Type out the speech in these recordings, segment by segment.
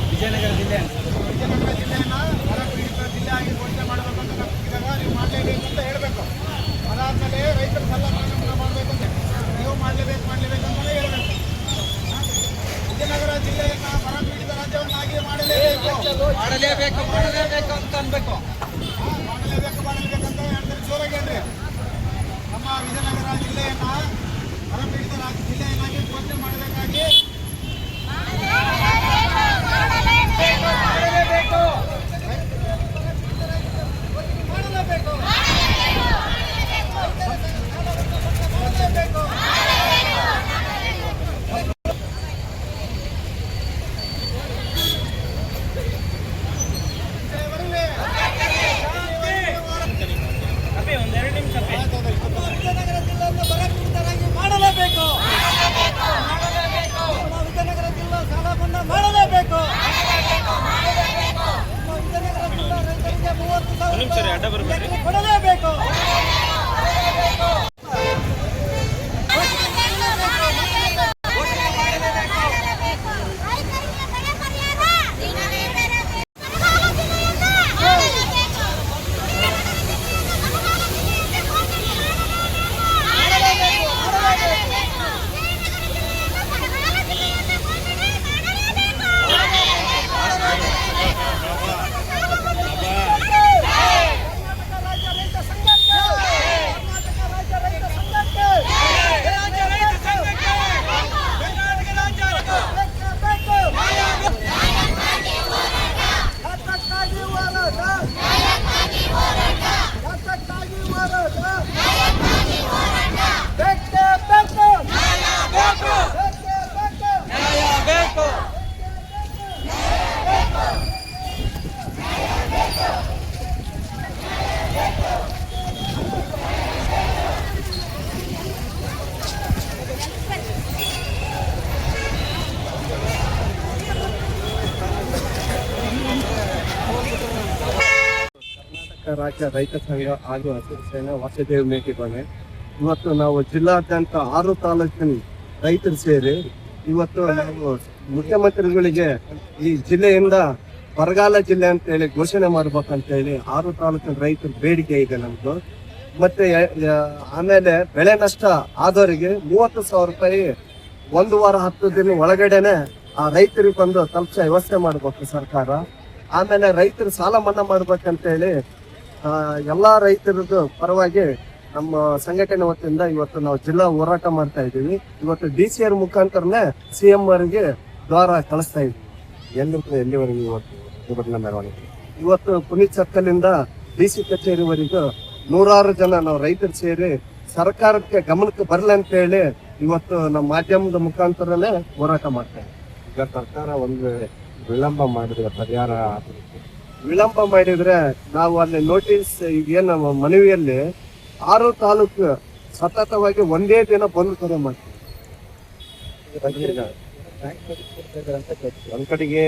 ವಿಜಯನಗರ ಜಿಲ್ಲೆಯನ್ನು ಬರಪೀಡಿತ ಜಿಲ್ಲೆ ಆಗಿ ಘೋಷಣೆ ಮಾಡಬೇಕಂತ ಇದ್ದಾಗ ನೀವು ಮಾಡಲೇಬೇಕು ಅಂತ ಹೇಳಬೇಕು. ಅದಾದಮೇಲೆ ರೈತರ ಸಾಲ ಮನ್ನಾ ಮಾಡಬೇಕಂತೆ ನೀವು ಮಾಡಲೇಬೇಕಂತಲೇ ಹೇಳಬೇಕು. ವಿಜಯನಗರ ಜಿಲ್ಲೆಯನ್ನು ಬರಪೀಡಿತ ರಾಜ್ಯವನ್ನಾಗಿ ಮಾಡಲೇಬೇಕು ಅಂತ ಅನ್ಬೇಕು. ಮಾಡಲೇಬೇಕಂತ ಹೇಳ್ತಾರೆ ಜೋರಾಗಿ ಹೇಳ್ರಿ. ನಮ್ಮ ವಿಜಯನಗರ ಜಿಲ್ಲೆಯನ್ನು ಬರಪೀಡಿತ ಜಿಲ್ಲೆಯನ್ನಾಗಿ ಘೋಷಣೆ ಮಾಡಬೇಕಾಗಿ ಕೊಡಲೇಬೇಕು. ರಾಜ್ಯ ರೈತ ಸಂಘ ಹಾಗೂ ಹಸಿರು ಸೇನೆ ವಾಸುದೇವ್ ಮೇಟಿಪಾನೆ ಇವತ್ತು ನಾವು ಜಿಲ್ಲಾದ್ಯಂತ 6 ತಾಲೂಕಿನ ರೈತರು ಸೇರಿ ಇವತ್ತು ನಾವು ಮುಖ್ಯಮಂತ್ರಿಗಳಿಗೆ ಈ ಜಿಲ್ಲೆಯಿಂದ ಬರಗಾಲ ಜಿಲ್ಲೆ ಅಂತ ಹೇಳಿ ಘೋಷಣೆ ಮಾಡ್ಬೇಕಂತ ಹೇಳಿ 6 ತಾಲೂಕಿನ ರೈತರ ಬೇಡಿಕೆ ಇದೆ ನಮ್ದು. ಮತ್ತೆ ಆಮೇಲೆ ಬೆಳೆ ನಷ್ಟ ಆದವರಿಗೆ 30,000 ರೂಪಾಯಿ 1 ವಾರ 10 ದಿನ ಒಳಗಡೆನೆ ಆ ರೈತರಿಗೆ ಬಂದು ತಲುಪಿಸೋ ವ್ಯವಸ್ಥೆ ಮಾಡ್ಬೇಕು ಸರ್ಕಾರ. ಆಮೇಲೆ ರೈತರು ಸಾಲ ಮನ್ನಾ ಮಾಡ್ಬೇಕಂತ ಹೇಳಿ ಎಲ್ಲಾ ರೈತರದ್ದು ಪರವಾಗಿ ನಮ್ಮ ಸಂಘಟನೆ ವತಿಯಿಂದ ಇವತ್ತು ನಾವು ಜಿಲ್ಲಾ ಹೋರಾಟ ಮಾಡ್ತಾ ಇದ್ದೀವಿ. ಇವತ್ತು DCR ಮುಖಾಂತರನೇ CM ಅವರಿಗೆ ದ್ವಾರ ಕಳಿಸ್ತಾ ಇದ್ದೀವಿ. ಎಲ್ಲಿವರೆಗೆ ಇವತ್ತು ಮೆರವಣಿಗೆ ಇವತ್ತು ಪುನೀತ್ ಸರ್ಕಲ್ ಇಂದ DC ಕಚೇರಿವರೆಗೂ 100 ಜನ ನಾವು ರೈತರು ಸೇರಿ ಸರ್ಕಾರಕ್ಕೆ ಗಮನಕ್ಕೆ ಬರಲಿ ಅಂತ ಹೇಳಿ ಇವತ್ತು ನಮ್ಮ ಮಾಧ್ಯಮದ ಮುಖಾಂತರನೇ ಹೋರಾಟ ಮಾಡ್ತಾ ಇದ್ದೀವಿ. ಈಗ ಸರ್ಕಾರ ಒಂದು ವಿಳಂಬ ಮಾಡಿದ್ರೆ ಪರಿಹಾರ ವಿಳಂಬ ಮಾಡಿದ್ರೆ ನಾವು ಅಲ್ಲಿ ನೋಟಿಸ್ ಈಗೇನು ಮನವಿಯಲ್ಲಿ 6 ತಾಲೂಕು ಸತತವಾಗಿ ಒಂದೇ ದಿನ ಬಂದು ಕರೆ ಮಾಡ್ತೀವಿ. ಒಂದ್ ಕಡೆಗೆ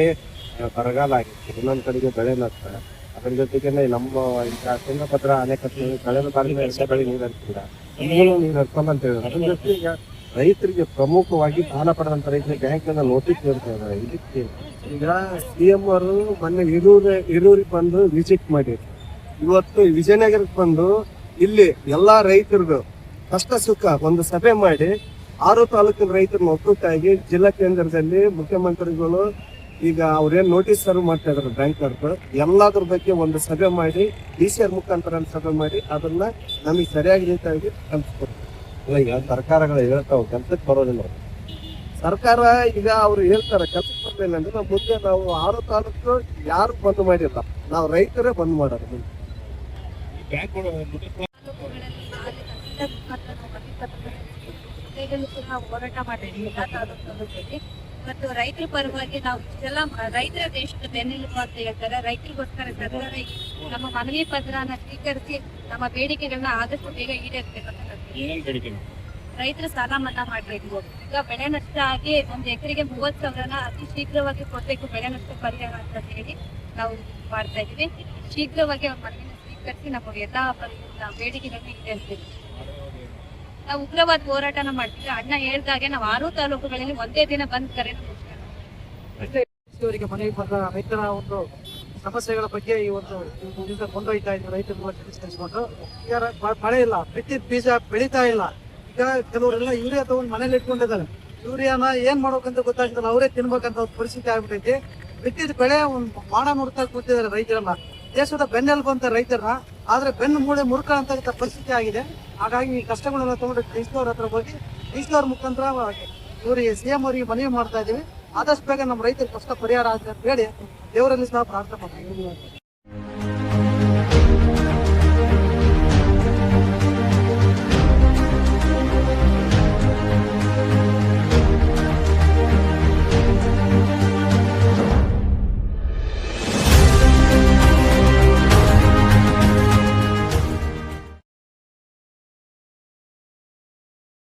ಬರಗಾಲ ಆಗಿತ್ತು, ಇನ್ನೊಂದ್ ಕಡೆಗೆ ಬೆಳೆ ನಷ್ಟ, ಅದ್ರ ಜೊತೆಗೆ ನಮ್ಮ ಈಗ ತುಂಗಭದ್ರಾ ಅಣೆಕಟ್ಟು ಕಳೆದ ಬಾರಿನ ಬೆಳೆ ನೀರು ಹರಿಸಿಲ್ಲ, ಈಗಲೂ ನೀರು ಹರ್ಕೊಂಡ್ ಅಂತ ಹೇಳಿದ್ರು. ಅದ್ರ ಜೊತೆ ಈಗ ರೈತರಿಗೆ ಪ್ರಮುಖವಾಗಿ ಸಾಲ ಪಡೆದಂತ ರೈತರಿಗೆ ಬ್ಯಾಂಕ್ನಿಂದ ನೋಟಿಸ್ ನೀಡ್ತಾ ಇದ್ದಾರೆ. ಇದಕ್ಕೆ ಈಗ CM ಅವರು ಮೊನ್ನೆ ಹಿರೂರಿಗೆ ಬಂದು ವಿಸಿಟ್ ಮಾಡಿದ್ರು. ಇವತ್ತು ವಿಜಯನಗರಕ್ಕೆ ಬಂದು ಇಲ್ಲಿ ಎಲ್ಲಾ ರೈತರಿಗೂ ಕಷ್ಟ ಸುಖ ಒಂದು ಸಭೆ ಮಾಡಿ 6 ತಾಲೂಕಿನ ರೈತರನ್ನ ಒಕ್ಕೂಟಾಗಿ ಜಿಲ್ಲಾ ಕೇಂದ್ರದಲ್ಲಿ ಮುಖ್ಯಮಂತ್ರಿಗಳು ಈಗ ಅವ್ರೇನ್ ನೋಟಿಸ್ ಸರ್ವ್ ಮಾಡ್ತಾ ಇದಾರೆ ಬ್ಯಾಂಕರ್ದು ಎಲ್ಲಾದ್ರ ಬಗ್ಗೆ ಒಂದು ಸಭೆ ಮಾಡಿ DCR ಮುಖಾಂತರ ಸಭೆ ಮಾಡಿ ಅದನ್ನ ನಮಗೆ ಸರಿಯಾಗಿ ರೀತಿಯಾಗಿ ಕಲ್ಪಿಸ್ಕೊಡ್ತಾರೆ. ಈಗ ಸರ್ಕಾರಗಳು ಹೇಳ್ತಾವ ಕೆಲ್ಸಕ್ಕೆ ಬರೋದಿಲ್ಲ. ಸರ್ಕಾರ ಈಗ ಅವ್ರು ಹೇಳ್ತಾರೆ ಕೆಲ್ಸಕ್ಕೆ ಬರ್ಲಿಲ್ಲ ಅಂದ್ರೆ ನಾವು ಮುಂದೆ ನಾವು 6 ತಾಲೂಕು ಯಾರು ಬಂದ್ ಮಾಡಿಲ್ಲ, ನಾವು ರೈತರೇ ಬಂದ್ ಮಾಡೋದು. ಹೋರಾಟ ಮಾಡಿದ್ದೀವಿ ತಾಲೂಕಿನಲ್ಲಿ. ಮತ್ತು ರೈತರ ಪರವಾಗಿ ನಾವು ಎಲ್ಲ ರೈತರ ದೇಶದ ಬೆನ್ನೆಲುಬು ಅಂತ ಹೇಳ್ತಾರೆ. ರೈತರಿಗೋಸ್ಕರ ಸರ್ಕಾರ ನಮ್ಮ ಮನವಿ ಪತ್ರನ ಸ್ವೀಕರಿಸಿ ನಮ್ಮ ಬೇಡಿಕೆಗಳನ್ನ ಆದಷ್ಟು ಬೇಗ ಈಡೇರಿಸಬೇಕು. ರೈತರ ಸಾಲ ಮನ್ನಾ ಮಾಡಬೇಕು. ಈಗ ಬೆಳೆ ನಷ್ಟ ಆಗಿ ಒಂದು ಎಕರೆಗೆ 30,000 ಅತಿ ಶೀಘ್ರವಾಗಿ ಕೊಡಬೇಕು ಬೆಳೆ ನಷ್ಟ ಪರಿಹಾರ ಅಂತ ಹೇಳಿ ನಾವು ಮಾಡ್ತಾ ಇದೀವಿ. ಶೀಘ್ರವಾಗಿ ಅವ್ರ ಮನವಿನ ಸ್ವೀಕರಿಸಿ ನಮ್ಮ ಎಲ್ಲಾ ಬೇಡಿಕೆಗಳನ್ನ ಈಡೇರಿಸಬೇಕು. ನಾವು ಉಗ್ರವಾದ ಹೋರಾಟನ ಮಾಡ್ತೀವಿ. ಅಣ್ಣ ಹೇಳ್ದಾಗೆ ನಾವು 6 ತಾಲೂಕುಗಳಲ್ಲಿ ಒಂದೇ ದಿನ ಬಂದ್ ಕರೆ ಅವರಿಗೆ ಮನವಿ ಪತ್ರ ರೈತರ ಒಂದು ಸಮಸ್ಯೆಗಳ ಬಗ್ಗೆ ಈ ಒಂದು ಇದರಿಂದ ಕೊಂಡೊಯ್ತಾ ಇದ್ದಾರೆ ರೈತರು ತಿಳಿಸ್ಕೊಂಡು. ಈಗ ಮಳೆ ಇಲ್ಲ, ಬಿತ್ತಿದ ಬೀಜ ಬೆಳೀತಾ ಇಲ್ಲ. ಈಗ ಕೆಲವರೆಲ್ಲ ಯೂರಿಯಾ ತಗೊಂಡು ಮನೇಲಿ ಇಟ್ಕೊಂಡಿದ್ದಾರೆ. ಯೂರಿಯಾನ ಏನ್ ಮಾಡ್ಬೇಕಂತ ಗೊತ್ತಾಗ್ತಲ್ಲ, ಅವರೇ ತಿನ್ಬೇಕಂತ ಒಂದು ಪರಿಸ್ಥಿತಿ ಆಗ್ಬಿಟ್ಟೈತಿ. ಬಿತ್ತಿದ ಬೆಳೆ ಒಂದು ಮಾಡ ನೋಡ್ತಾ ಕೂತಿದ್ದಾರೆ ರೈತರೆಲ್ಲ. ದೇಶದ ಬೆನ್ನೆಲುಬು ಅಂತ ರೈತರನ್ನ, ಆದ್ರೆ ಬೆನ್ನು ಮೂಳೆ ಮುರುಕ ಅಂತ ಪರಿಸ್ಥಿತಿ ಆಗಿದೆ. ಹಾಗಾಗಿ ಈ ಕಷ್ಟಗಳೆಲ್ಲ ತಗೊಂಡು ಡಿಸ್ಕವರ್ ಹತ್ರ ಹೋಗಿ ಡಿಸ್ಕವರ್ ಮುಖಾಂತರ ಇವರಿಗೆ ಸಿಎಂ ಅವರಿಗೆ ಮನವಿ ಮಾಡ್ತಾ ಇದೀವಿ. ಆದಷ್ಟು ಬೇಗ ನಮ್ಮ ರೈತರ ಕಷ್ಟ ಪರಿಹಾರ ಆಗುತ್ತೆ ಅಂತ ಹೇಳಿ ದೇವರಲ್ಲಿ ಸಹ ಪ್ರಾರ್ಥನೆ ಮಾಡ್ತೀವಿ.